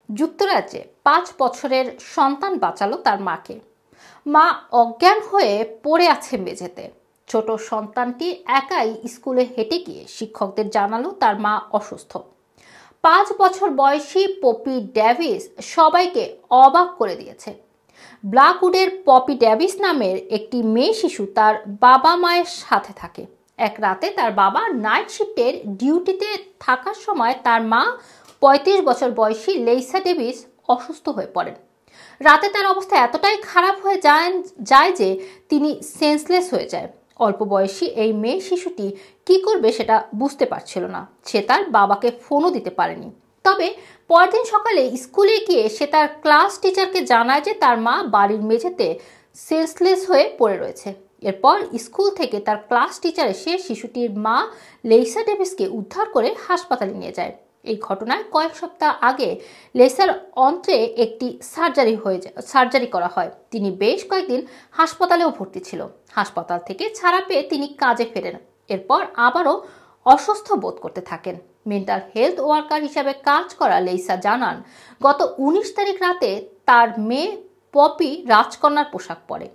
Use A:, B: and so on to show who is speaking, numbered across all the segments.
A: যুক্তরাজ্যে 5 বছরের সন্তান বাঁচালো তার মাকে। মা অজ্ঞান হয়ে পড়ে আছে মেঝেতে। ছোট সন্তানটি একাই স্কুলে হেঁটে গিয়ে শিক্ষকদের জানালো তার মা অসুস্থ। 5 বছর বয়সী পপি ডেভিস সবাইকে অবাক করে দিয়েছে। ব্ল্যাকউডের পপি ডেভিস নামের একটি মেয়ে শিশু তার বাবা মায়ের সাথে থাকে। এক রাতে তার বাবা নাইট শিফটের ডিউটিতে থাকার সময় তার মা 35 বছর বয়সী লেইসা ডেভিস অসুস্থ হয়ে পড়েন। রাতে তার অবস্থা এতটাই খারাপ হয়ে যায় যে তিনি সেন্সলেস হয়ে যায়। অল্প বয়সী এই মেয়ে শিশুটি কি করবে সেটা বুঝতে পারছিল না। সে তার বাবাকে ফোনও দিতে পারেনি। তবে পরদিন সকালে স্কুলে গিয়ে সে তার ক্লাস টিচারকে জানায় যে তার মা বাড়ির মেঝেতে সেন্সলেস হয়ে পড়ে রয়েছে। এরপর স্কুল থেকে তার ক্লাস টিচার এসে শিশুটির মা লেইসা ডেভিসকে উদ্ধার করে হাসপাতালে নিয়ে যায়। এই ঘটনায় কয়েক সপ্তাহ আগে লেসার অন্ত্রে একটি সার্জারি করা হয়। তিনি বেশ কয়েকদিন হাসপাতালেও ভর্তি ছিল। হাসপাতাল থেকে ছাড়া পেয়ে তিনি কাজে ফেরেন। এরপর আবারও অসুস্থ বোধ করতে থাকেন। মেন্টাল হেলথ ওয়ার্কার হিসাবে কাজ করা লেইসা জানান, গত 19 তারিখ রাতে তার মেয়ে পপি রাজকন্যার পোশাক পরে।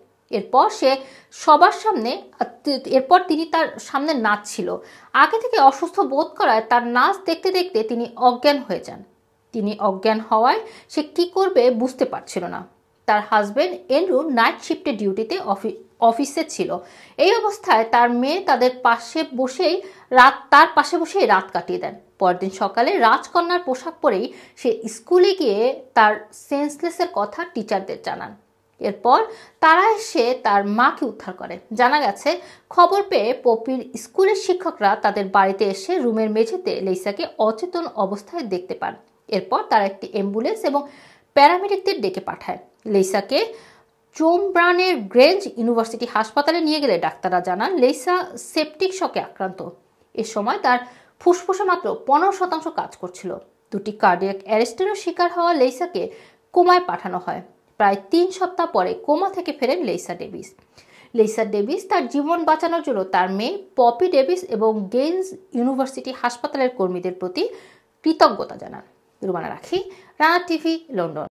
A: এরপর তিনি তার সামনে নাচছিল। আগে থেকে অসুস্থ বোধ করায় তার নাচ দেখতে দেখতে তিনি অজ্ঞান হয়ে যান। তিনি অজ্ঞান হওয়ায় সে কি করবে বুঝতে পারছিল না। তার হাজবেন্ড এন্ড্রু নাইট শিফটে ডিউটিতে অফিসে ছিল। এই অবস্থায় তার মেয়ে তার পাশে বসেই রাত কাটিয়ে দেন। পরদিন সকালে রাজকন্যার পোশাক পরেই সে স্কুলে গিয়ে তার সেন্সলেসের কথা টিচারদের জানান। এরপর তারা এসে তার মাকে উদ্ধার করে। জানা গেছে, খবর পেয়ে পপির স্কুলের শিক্ষকরা তাদের বাড়িতে এসে রুমের মেঝেতে লেইসাকে অচেতন অবস্থায় দেখতে পান। এরপর তারা একটি অ্যাম্বুলেন্স এবং প্যারামেডিকদের ডেকে পাঠায়। লেইসাকে চোমব্রানের গ্রেঞ্জ ইউনিভার্সিটি হাসপাতালে নিয়ে গেলে ডাক্তাররা জানান লেইসা সেপটিক শকে আক্রান্ত। এ সময় তার ফুসফুসে মাত্র 15% কাজ করছিল। 2টি কার্ডিয়াক অ্যারেস্টেরও শিকার হওয়া লেইসাকে কোমায় পাঠানো হয়। প্রায় 3 সপ্তাহ পরে কোমা থেকে ফেরেন লেইসা ডেভিস। লেইসা ডেভিস তার জীবন বাঁচানোর জন্য তার মেয়ে পপি ডেভিস এবং গ্রেঞ্জ ইউনিভার্সিটি হাসপাতালের কর্মীদের প্রতি কৃতজ্ঞতা জানান। রুমানা রাখি, রানা টিভি, লন্ডন।